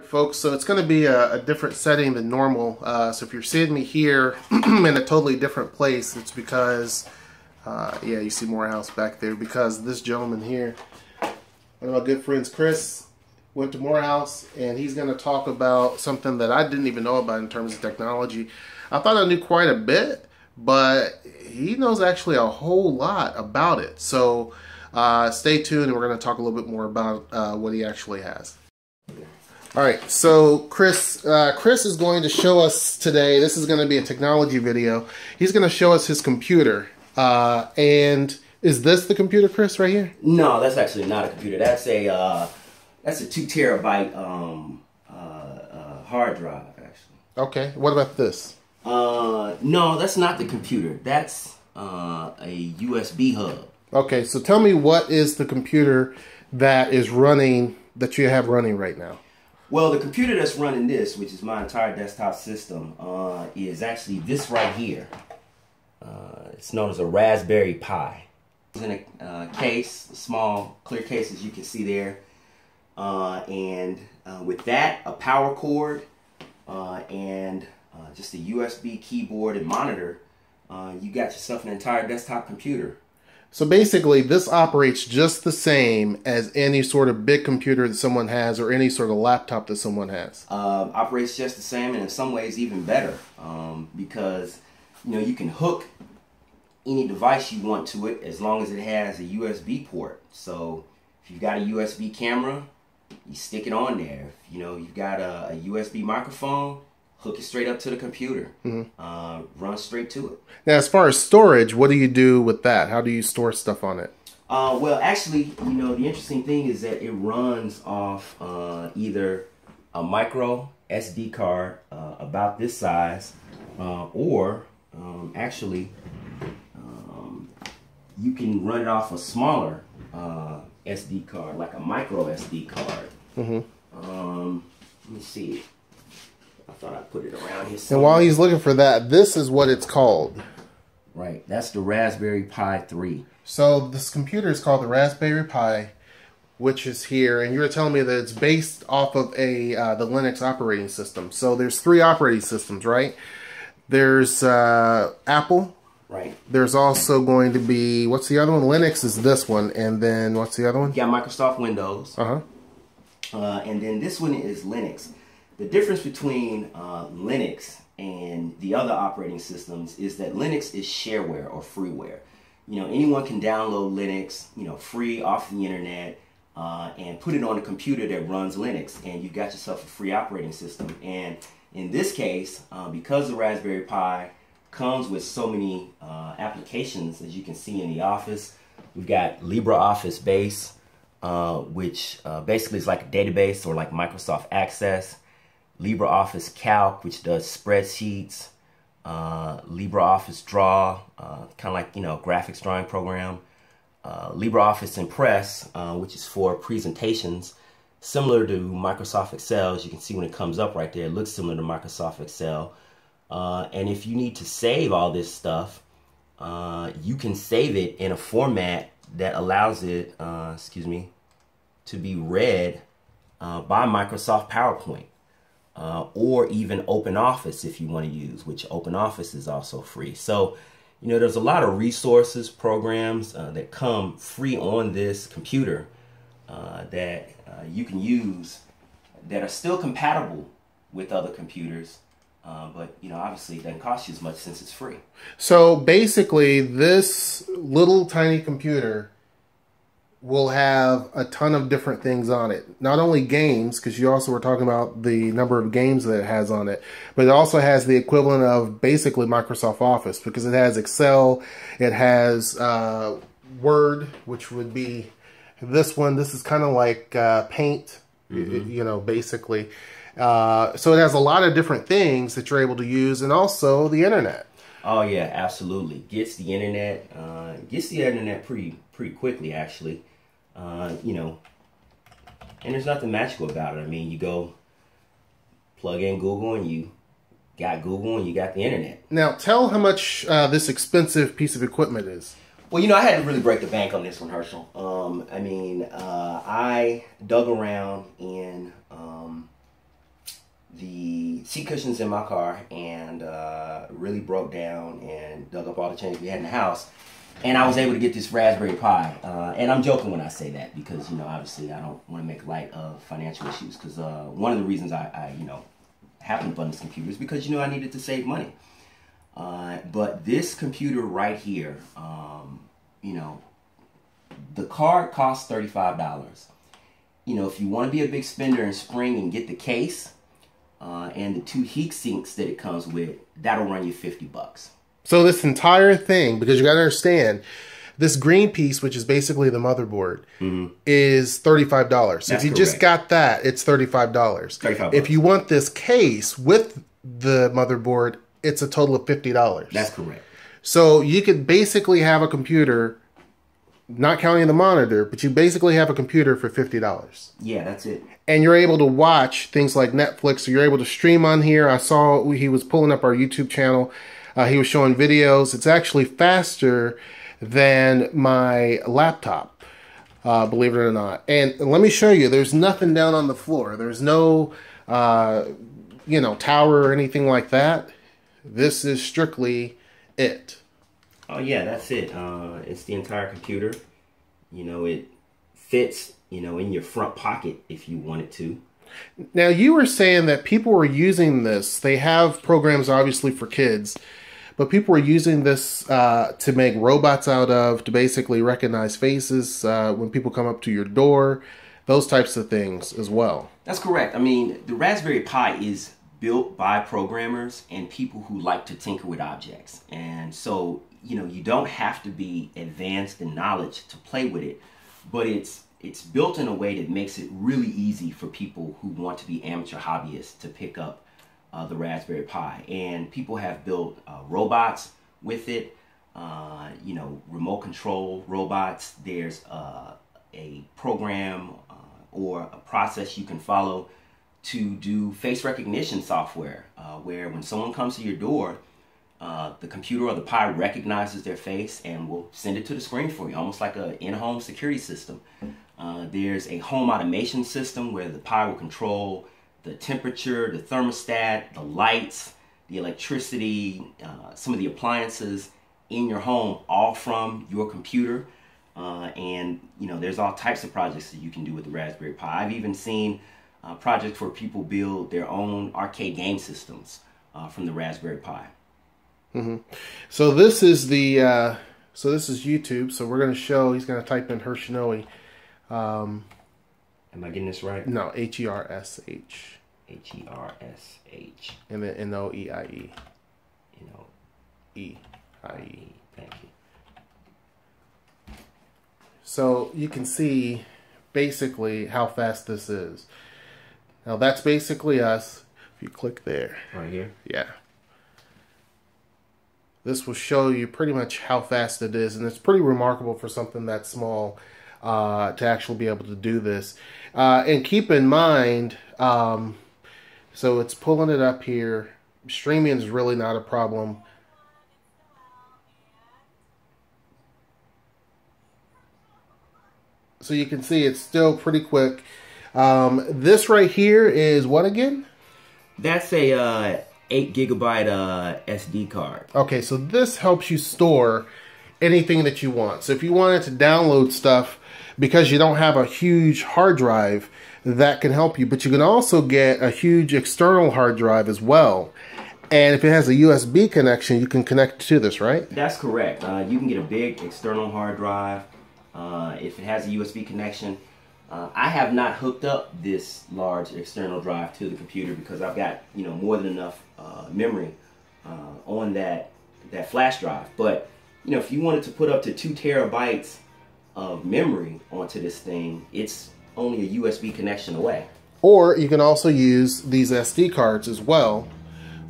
folks, so it's going to be a different setting than normal. So if you're seeing me here in a totally different place, it's because, yeah, you see Morehouse back there, because this gentleman here, one of my good friends, Chris, went to Morehouse, and he's going to talk about something that I didn't even know about in terms of technology. I thought I knew quite a bit, but he knows actually a whole lot about it. So stay tuned, and we're going to talk a little bit more about what he actually has. All right, so Chris is going to show us today. This is going to be a technology video. He's going to show us his computer. And is this the computer, Chris, right here? No, that's actually not a computer. That's a 2 terabyte hard drive, actually. Okay. What about this? No, that's not the computer. That's a USB hub. Okay, so tell me, what is the computer that is running, that you have running right now? Well, the computer that's running this, which is my entire desktop system, is actually this right here. It's known as a Raspberry Pi. It's in a case, a small clear case, as you can see there. And with that, a power cord, and just a USB keyboard and monitor, you got yourself an entire desktop computer. So basically, this operates just the same as any sort of big computer that someone has, or any sort of laptop that someone has. Operates just the same, and in some ways even better, because you can hook any device you want to it as long as it has a USB port. So if you've got a USB camera, you stick it on there. If, you've got a USB microphone, hook it straight up to the computer. Run straight to it. Now, as far as storage, what do you do with that? How do you store stuff on it? Well, actually, the interesting thing is that it runs off either a micro SD card about this size, or actually, you can run it off a smaller SD card, like a micro SD card. Let me see. I thought I'd put it around here somewhere. And while he's looking for that, this is what it's called. Right, that's the Raspberry Pi 3. So this computer is called the Raspberry Pi, which is here, and you were telling me that it's based off of the Linux operating system. So there's 3 operating systems, right? There's Apple. Right. There's also going to be, what's the other one? Linux is this one, and then what's the other one? You got Microsoft Windows. And then this one is Linux. The difference between Linux and the other operating systems is that Linux is shareware or freeware. Anyone can download Linux, free off the internet, and put it on a computer that runs Linux, and you've got yourself a free operating system. And in this case, because the Raspberry Pi comes with so many applications, as you can see in the office, we've got LibreOffice Base, which basically is like a database, or like Microsoft Access. LibreOffice Calc, which does spreadsheets. LibreOffice Draw, kind of like, graphics drawing program. LibreOffice Impress, which is for presentations, similar to Microsoft Excel. As you can see when it comes up right there, it looks similar to Microsoft Excel. And if you need to save all this stuff, you can save it in a format that allows it, to be read by Microsoft PowerPoint. Or even OpenOffice if you want to use, which OpenOffice is also free. So, there's a lot of resources, programs that come free on this computer that you can use that are still compatible with other computers. But, obviously it doesn't cost you as much since it's free. So basically, this little tiny computer will have a ton of different things on it. Not only games, because you also were talking about the number of games that it has on it, but it also has the equivalent of basically Microsoft Office, because it has Excel, it has Word, which would be this one. This is kind of like Paint, basically. So it has a lot of different things that you're able to use, and also the internet. Oh yeah, absolutely. Gets the internet pretty quickly, actually. And there's nothing magical about it. I mean, you go plug in Google, and you got Google, and you got the internet. Now, tell how much this expensive piece of equipment is. Well, I had to really break the bank on this one, Herschel. I dug around in seat cushions in my car and really broke down and dug up all the change we had in the house. And I was able to get this Raspberry Pi. And I'm joking when I say that because, you know, obviously I don't want to make light of financial issues. Because one of the reasons I you know, have an abundance computer is because, you know, I needed to save money. But this computer right here, you know, the card costs $35. You know, if you want to be a big spender and spring and get the case and the 2 heat sinks that it comes with, that'll run you $50. So this entire thing, because you got to understand, this green piece, which is basically the motherboard, is $35. So if you just got that, it's $35. $35. If you want this case with the motherboard, it's a total of $50. That's correct. So you could basically have a computer, not counting the monitor, but you basically have a computer for $50. Yeah, that's it. And you're able to watch things like Netflix. So you're able to stream on here. I saw he was pulling up our YouTube channel. He was showing videos. It's actually faster than my laptop, believe it or not. And let me show you. There's nothing down on the floor. There's no, you know, tower or anything like that. This is strictly it. Oh yeah, that's it. It's the entire computer. You know, it fits, you know, in your front pocket if you wanted to. Now, you were saying that people were using this. They have programs, obviously, for kids. But people were using this to make robots out of, to basically recognize faces when people come up to your door. Those types of things as well. That's correct. I mean, the Raspberry Pi is built by programmers and people who like to tinker with objects. And so, you know, you don't have to be advanced in knowledge to play with it. But it's built in a way that makes it really easy for people who want to be amateur hobbyists to pick up the Raspberry Pi. And people have built robots with it, you know, remote control robots. There's a program or a process you can follow to do face recognition software, where when someone comes to your door, the computer or the Pi recognizes their face and will send it to the screen for you, almost like an in-home security system. There's a home automation system where the Pi will control the temperature, the thermostat, the lights, the electricity, some of the appliances in your home, all from your computer. And, you know, there's all types of projects that you can do with the Raspberry Pi. I've even seen projects where people build their own arcade game systems from the Raspberry Pi. So this is the, so this is YouTube. So we're going to show, he's going to type in Hershinoe. Am I getting this right? No, H-E-R-S-H. H-E-R-S-H. And then N-O-E-I-E. N-O-E-I-E. Thank you. So you can see basically how fast this is. Now that's basically us. If you click there. Right here? Yeah. This will show you pretty much how fast it is. And it's pretty remarkable for something that small to actually be able to do this. And keep in mind, so it's pulling it up here. Streaming is really not a problem. So you can see it's still pretty quick. This right here is what again? That's a 8 gigabyte SD card. Okay, so this helps you store anything that you want. So if you wanted to download stuff because you don't have a huge hard drive, that can help you. But you can also get a huge external hard drive as well. And if it has a USB connection, you can connect to this, right? That's correct. You can get a big external hard drive if it has a USB connection. I have not hooked up this large external drive to the computer because I've got, you know, more than enough memory on that flash drive. But, you know, if you wanted to put up to 2 terabytes of memory onto this thing, it's only a USB connection away. Or you can also use these SD cards as well,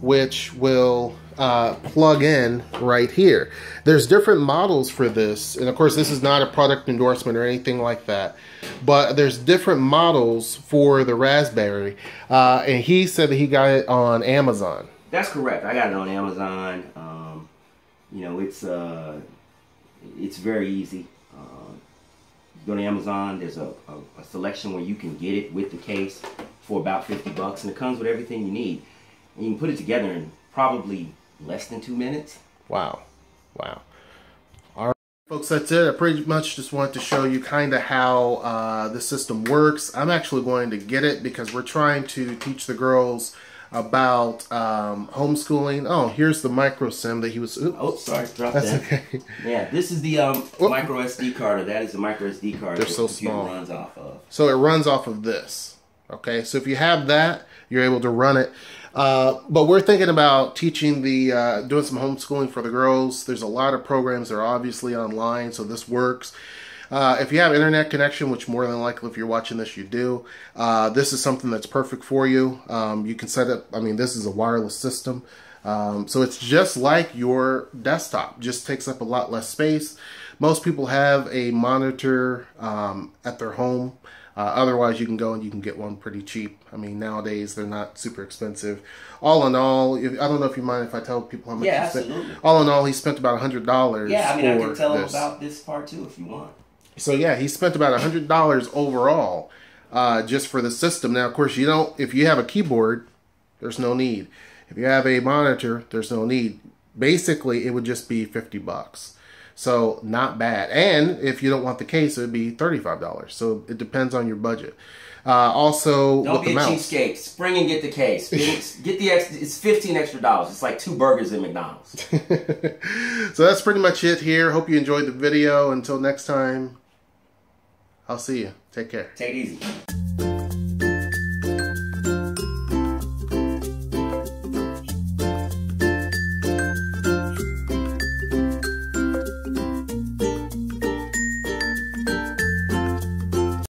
which will plug in right here. There's different models for this, and of course this is not a product endorsement or anything like that, but there's different models for the Raspberry, and he said that he got it on Amazon. That's correct. I got it on Amazon. You know, it's very easy. You go to Amazon, there's a selection where you can get it with the case for about $50, and it comes with everything you need. and you can put it together in probably less than 2 minutes. Wow. Wow. All right, folks, that's it. I pretty much just wanted to show you kind of how the system works. I'm actually going to get it because we're trying to teach the girls about homeschooling. Oh, here's the micro sim that he was... Oops. Oh, sorry, dropped That's that. okay. Yeah, this is the micro SD card, or that is the micro SD card. They're that so the computer small. runs off of. So it runs off of this. Okay, so if you have that, you're able to run it. But we're thinking about teaching doing some homeschooling for the girls. There's a lot of programs that are obviously online, so this works. If you have internet connection, which more than likely if you're watching this you do, this is something that's perfect for you. You can set up, I mean, this is a wireless system. So it's just like your desktop, just takes up a lot less space. Most people have a monitor at their home. Otherwise, you can go and you can get one pretty cheap. I mean, nowadays, they're not super expensive. All in all, I don't know if you mind if I tell people how much Yeah, he spent. absolutely. All in all, he spent about $100 Yeah, I mean, I can tell them this. about this part too if you want. So yeah, he spent about $100 overall just for the system. Now, of course, you don't. If you have a keyboard, there's no need. If you have a monitor, there's no need. Basically, it would just be $50. So not bad. And if you don't want the case, it would be $35. So it depends on your budget. Also, Don't with be the a mouse. cheapskate. Spring and get the case. Get the extra. It's $15 extra. It's like 2 burgers at McDonald's. So that's pretty much it here. Hope you enjoyed the video. Until next time, I'll see you. Take care. Take it easy.